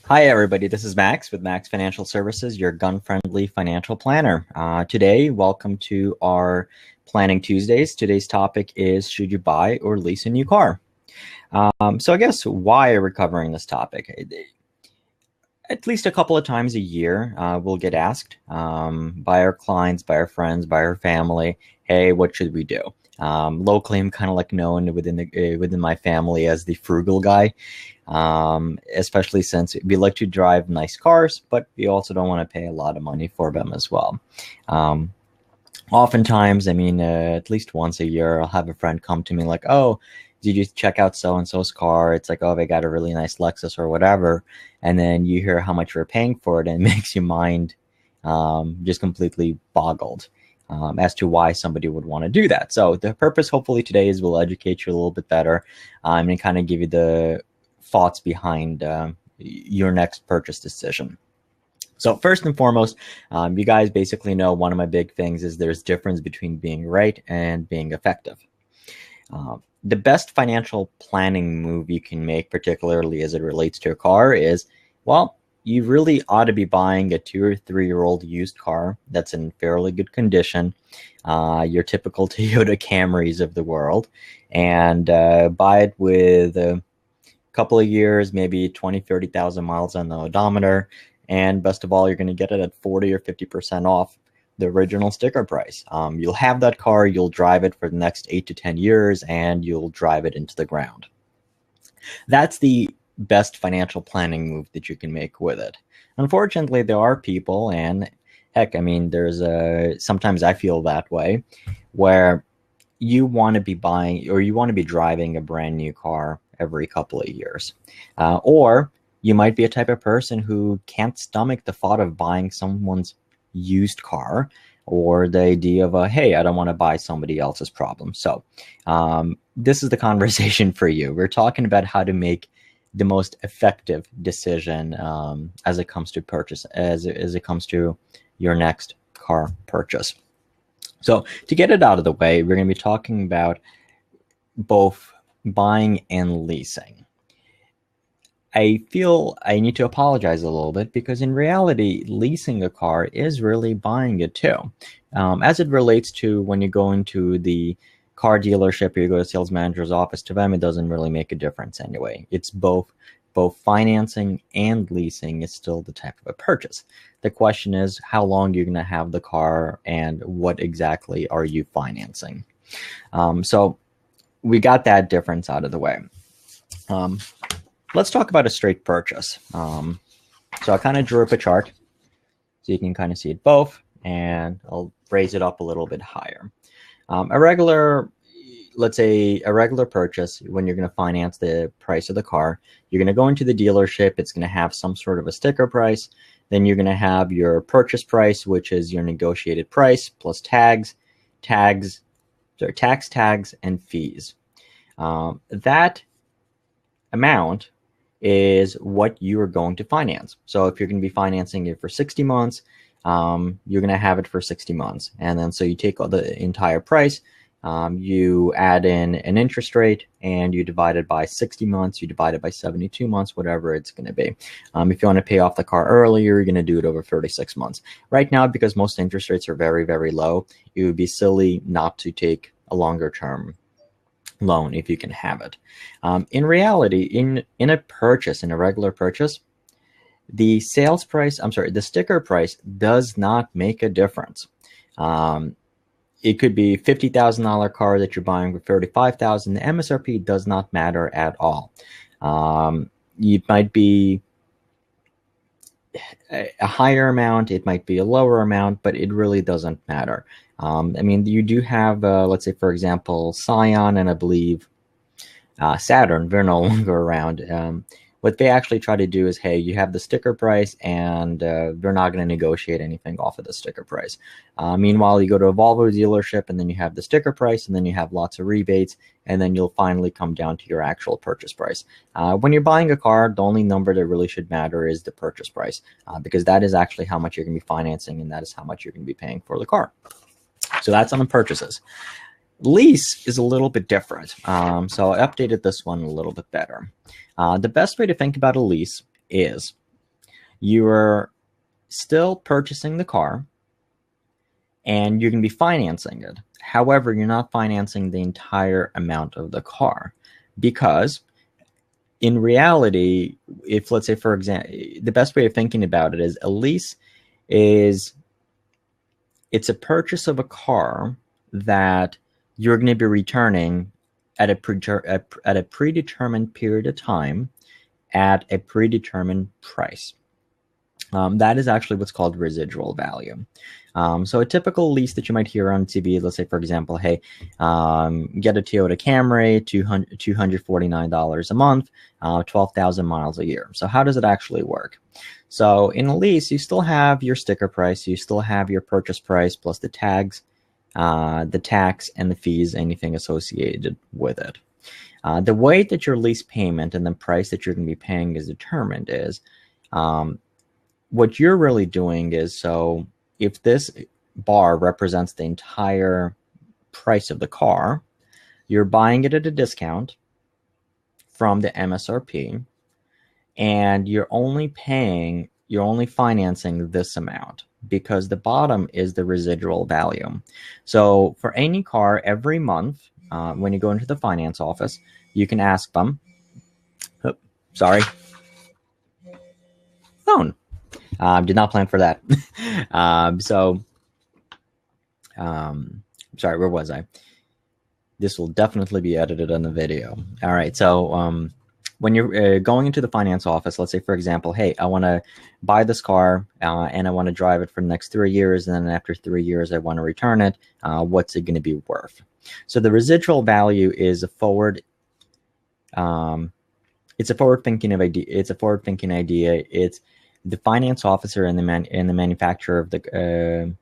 Hi, everybody. This is Max with Max Financial Services, your gun-friendly financial planner. Today, welcome to our Planning Tuesdays. Today's topic is, should you buy or lease a new car? So I guess why are we covering this topic? At least a couple of times a year, we'll get asked by our clients, by our friends, by our family, hey, what should we do? Locally, I'm kind of like known within my family as the frugal guy, especially since we like to drive nice cars, but we also don't want to pay a lot of money for them as well. Um, Oftentimes, at least once a year, I'll have a friend come to me like, oh, did you check out so-and-so's car? It's like, oh, they got a really nice Lexus or whatever. And then you hear how much you're paying for it, and it makes your mind just completely boggled as to why somebody would want to do that. So the purpose, hopefully, today is we'll educate you a little bit better and kind of give you the thoughts behind your next purchase decision. So first and foremost, you guys basically know one of my big things is there's difference between being right and being effective. The best financial planning move you can make, particularly as it relates to a car, is, well, you really ought to be buying a 2 or 3 year old used car that's in fairly good condition, your typical Toyota Camrys of the world, and buy it with a couple of years, maybe 20, 30,000 miles on the odometer. And best of all, you're going to get it at 40 or 50% off the original sticker price. You'll have that car, you'll drive it for the next 8 to 10 years, and you'll drive it into the ground. That's the best financial planning move that you can make with it. Unfortunately, there are people, and heck, there's sometimes I feel that way, where you want to be buying or you want to be driving a brand new car every couple of years. Or you might be a type of person who can't stomach the thought of buying someone's used car, or the idea of, hey, I don't want to buy somebody else's problem. So this is the conversation for you. We're talking about how to make the most effective decision as it comes to purchase, as it comes to your next car purchase. So to get it out of the way, we're going to be talking about both buying and leasing. I feel I need to apologize a little bit because in reality, leasing a car is really buying it too. As it relates to when you go into the car dealership or you go to the sales manager's office, to them, it doesn't really make a difference anyway. It's both financing and leasing is still the type of a purchase. The question is, how long you're going to have the car and what exactly are you financing? So we got that difference out of the way. Let's talk about a straight purchase. So I kind of drew up a chart so you can kind of see it both, and I'll raise it up a little bit higher. Let's say a regular purchase, when you're going to finance the price of the car, you're going to go into the dealership. It's going to have some sort of a sticker price. Then you're going to have your purchase price, which is your negotiated price plus tax, tags, and fees. That amount is what you are going to finance. So if you're going to be financing it for 60 months, you're going to have it for 60 months. And then so you take the entire price, you add in an interest rate, and you divide it by 60 months, you divide it by 72 months, whatever it's going to be. If you want to pay off the car earlier, you're going to do it over 36 months. Right now, because most interest rates are very, very low, it would be silly not to take a longer term loan if you can have it. In reality, in a regular purchase, the sticker price does not make a difference. It could be $50,000 car that you're buying for $35,000. The MSRP does not matter at all. It might be a higher amount, it might be a lower amount, but it really doesn't matter. You do have, let's say, for example, Scion and I believe Saturn, they're no longer around. What they actually try to do is, hey, you have the sticker price, and they're not going to negotiate anything off of the sticker price. Meanwhile, you go to a Volvo dealership, and then you have the sticker price, and then you have lots of rebates, and then you'll finally come down to your actual purchase price. When you're buying a car, the only number that really should matter is the purchase price, because that is actually how much you're going to be financing, and that is how much you're going to be paying for the car. So that's on the purchases. Lease is a little bit different. So I updated this one a little bit better. The best way to think about a lease is You are still purchasing the car, and you're going to be financing it. However, you're not financing the entire amount of the car, because in reality, if, let's say, for example, the best way of thinking about it is a lease is, it's a purchase of a car that you're going to be returning at a predetermined period of time at a predetermined price. That is actually what's called residual value. So a typical lease that you might hear on TV, let's say, for example, hey, get a Toyota Camry, $249 a month, 12,000 miles a year. So how does it actually work? So in a lease, you still have your sticker price, you still have your purchase price plus the tags, the tax and the fees, anything associated with it. The way that your lease payment and the price that you're going to be paying is determined is, what you're really doing is, so if this bar represents the entire price of the car, you're buying it at a discount from the MSRP, and you're only financing this amount, because the bottom is the residual value. So for any car, every month, when you go into the finance office, you can ask them, phone. Did not plan for that. Sorry, where was I? This will definitely be edited on the video. All right, so when you're going into the finance office, let's say, for example, hey, I want to buy this car and I want to drive it for the next 3 years, and then after 3 years, I want to return it. What's it going to be worth? So the residual value is a forward. It's a forward-thinking idea. It's a forward-thinking idea. It's the finance officer and the manufacturer of the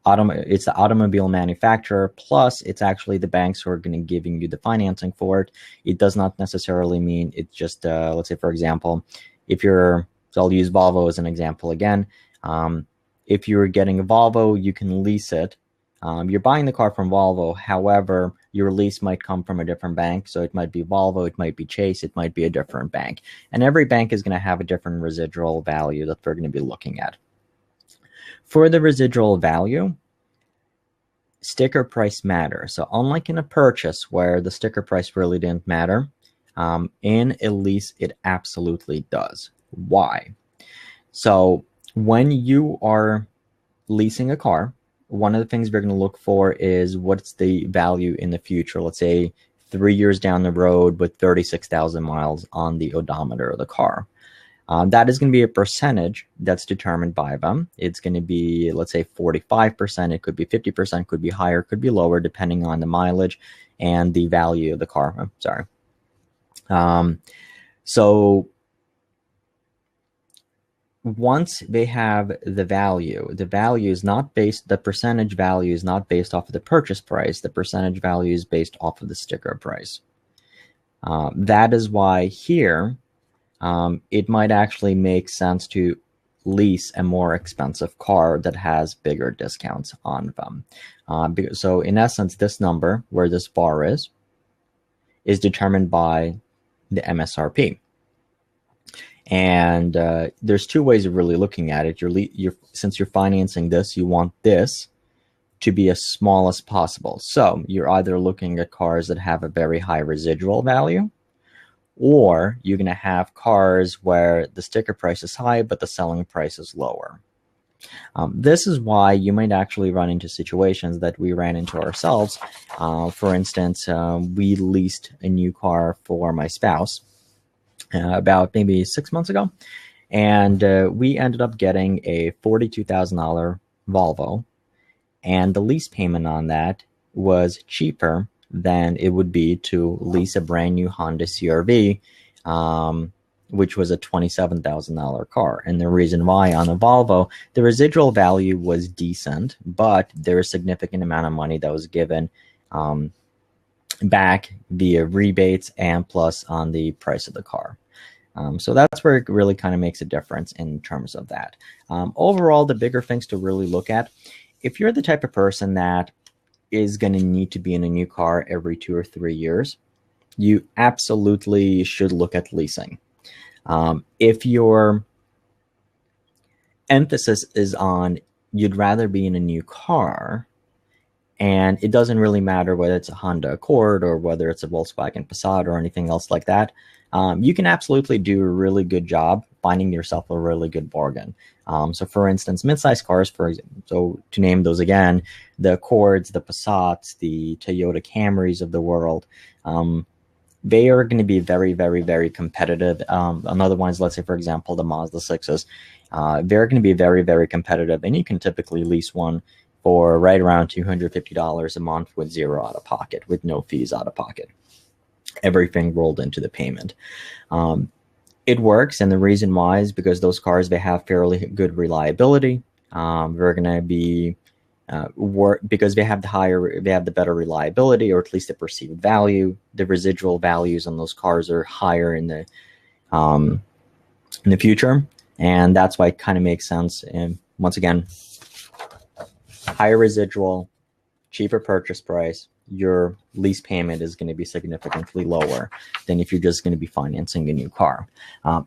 it's the automobile manufacturer, plus it's actually the banks who are going to giving you the financing for it. It does not necessarily mean it's just, let's say, for example, so I'll use Volvo as an example again. If you're getting a Volvo, you can lease it. You're buying the car from Volvo. However, your lease might come from a different bank. So it might be Volvo, it might be Chase, it might be a different bank. And every bank is going to have a different residual value that we're going to be looking at. For the residual value, sticker price matters. So unlike in a purchase where the sticker price really didn't matter, in a lease, it absolutely does. Why? So when you are leasing a car, one of the things we're going to look for is what's the value in the future. Let's say 3 years down the road with 36,000 miles on the odometer of the car. That is going to be a percentage that's determined by them. It's going to be, let's say, 45%. It could be 50%, could be higher, could be lower, depending on the mileage and the value of the car. I'm sorry. So once they have the value is not based, the percentage value is not based off of the purchase price. The percentage value is based off of the sticker price. That is why here, it might actually make sense to lease a more expensive car that has bigger discounts on them. So in essence, this number where this bar is determined by the MSRP. And there's two ways of really looking at it. Since you're financing this, you want this to be as small as possible. So you're either looking at cars that have a very high residual value, or you're going to have cars where the sticker price is high, but the selling price is lower. This is why you might actually run into situations that we ran into ourselves. For instance, we leased a new car for my spouse about maybe 6 months ago, and we ended up getting a $42,000 Volvo, and the lease payment on that was cheaper than it would be to lease a brand new Honda CR-V, which was a $27,000 car. And the reason why, on the Volvo, the residual value was decent, but there was a significant amount of money that was given back via rebates and plus on the price of the car. So that's where it really kind of makes a difference in terms of that. Overall, the bigger things to really look at, if you're the type of person that is going to need to be in a new car every 2 or 3 years, you absolutely should look at leasing. If you're emphasis is on you'd rather be in a new car, and it doesn't really matter whether it's a Honda Accord or whether it's a Volkswagen Passat or anything else like that. You can absolutely do a really good job finding yourself a really good bargain. So for instance, mid-sized cars, so to name those again, the Accords, the Passats, the Toyota Camrys of the world, they are going to be very, very, very competitive. Another one is, let's say, for example, the Mazda 6s. They're going to be very, very competitive, and you can typically lease one for right around $250 a month with zero out of pocket, with no fees out of pocket. Everything rolled into the payment. It works, and the reason why is because those cars, they have fairly good reliability. They're going to be because they have the better reliability, or at least the perceived value. The residual values on those cars are higher in the future, and that's why it kind of makes sense. And once again, higher residual, cheaper purchase price, your lease payment is going to be significantly lower than if you're just going to be financing a new car.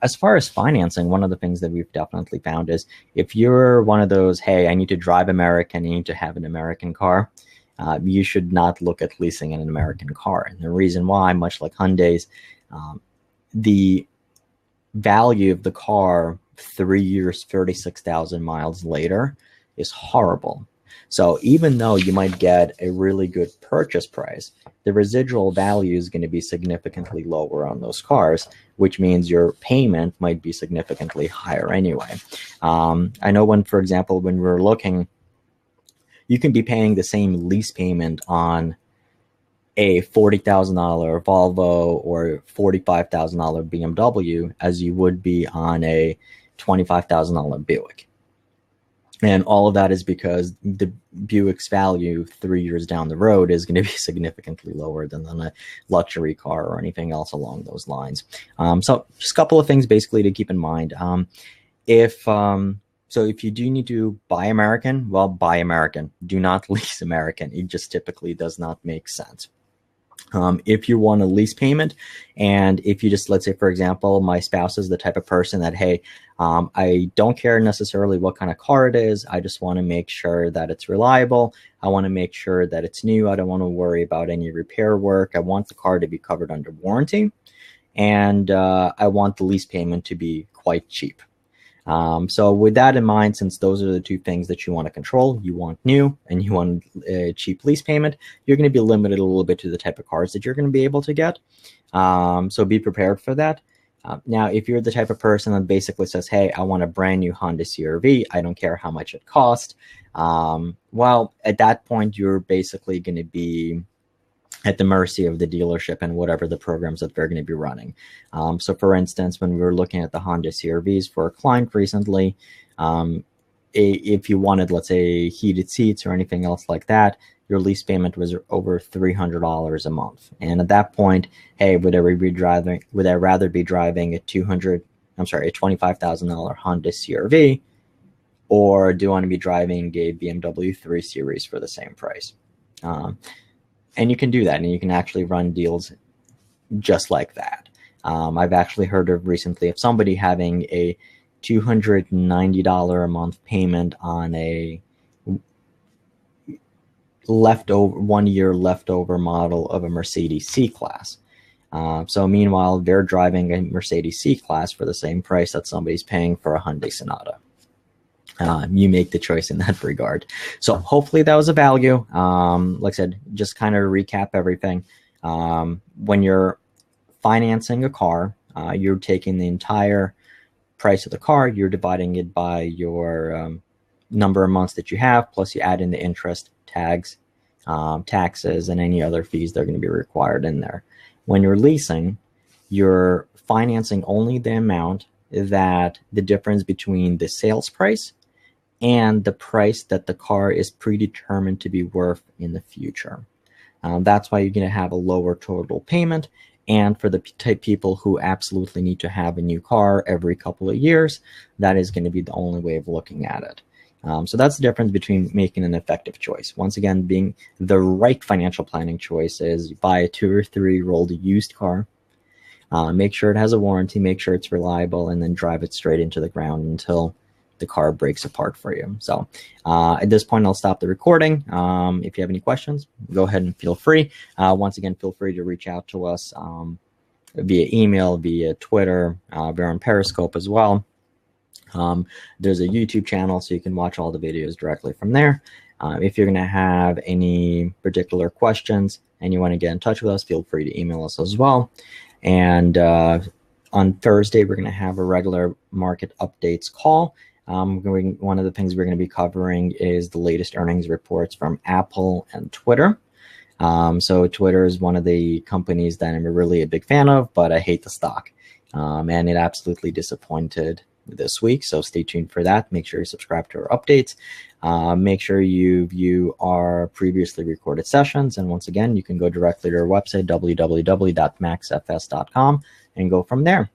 As far as financing, one of the things that we've definitely found is if you're one of those, hey, I need to drive American, I need to have an American car, you should not look at leasing an American car. And the reason why, much like Hyundai's, the value of the car 3 years, 36,000 miles later is horrible. So even though you might get a really good purchase price, the residual value is going to be significantly lower on those cars, which means your payment might be significantly higher anyway. I know when, for example, when we were looking, you can be paying the same lease payment on a $40,000 Volvo or $45,000 BMW as you would be on a $25,000 Buick. And all of that is because the Buick's value 3 years down the road is going to be significantly lower than a luxury car or anything else along those lines. So just a couple of things basically to keep in mind. If you do need to buy American, well, buy American. Do not lease American. It just typically does not make sense. If you want a lease payment, and if you just, let's say, for example, my spouse is the type of person that, hey, I don't care necessarily what kind of car it is. I just want to make sure that it's reliable. I want to make sure that it's new. I don't want to worry about any repair work. I want the car to be covered under warranty, and I want the lease payment to be quite cheap. So with that in mind, since those are the two things that you want to control, you want new and you want a cheap lease payment, you're going to be limited a little bit to the type of cars that you're going to be able to get. So be prepared for that. Now, if you're the type of person that basically says, hey, I want a brand new Honda CR-V, I don't care how much it costs. Well, at that point, you're basically going to be at the mercy of the dealership and whatever the programs that they're going to be running. So for instance, when we were looking at the Honda CR-Vs for a client recently, if you wanted, let's say, heated seats or anything else like that, your lease payment was over $300 a month. And at that point, hey, would I rather be driving a $25,000 Honda CR-V, or do I want to be driving a BMW 3 Series for the same price? And you can do that, and you can actually run deals just like that. I've actually heard of recently of somebody having a $290 a month payment on a 1 year leftover model of a Mercedes C-Class. So meanwhile, they're driving a Mercedes C-Class for the same price that somebody's paying for a Hyundai Sonata. You make the choice in that regard. So hopefully that was a value. Like I said, just kind of recap everything. When you're financing a car, you're taking the entire price of the car, you're dividing it by your number of months that you have, plus you add in the interest, tags, taxes, and any other fees that are going to be required in there. When you're leasing, you're financing only the amount that the difference between the sales price and the price that the car is predetermined to be worth in the future. That's why you're going to have a lower total payment. And for the type people who absolutely need to have a new car every couple of years, that is going to be the only way of looking at it. So that's the difference between making an effective choice. Once again, being the right financial planning choice is you buy a 2 or 3 year old used car, make sure it has a warranty, make sure it's reliable, and then drive it straight into the ground until the car breaks apart for you. So at this point, I'll stop the recording. If you have any questions, go ahead and feel free. Once again, feel free to reach out to us via email, via Twitter. We're on Periscope as well. There's a YouTube channel, so you can watch all the videos directly from there. If you're going to have any particular questions and you want to get in touch with us, feel free to email us as well. And on Thursday, we're going to have a regular market updates call. One of the things we're going to be covering is the latest earnings reports from Apple and Twitter. So Twitter is one of the companies that I'm really a big fan of, but I hate the stock. And it absolutely disappointed this week. So stay tuned for that. Make sure you subscribe to our updates. Make sure you view our previously recorded sessions. And once again, you can go directly to our website, www.maxfs.com, and go from there.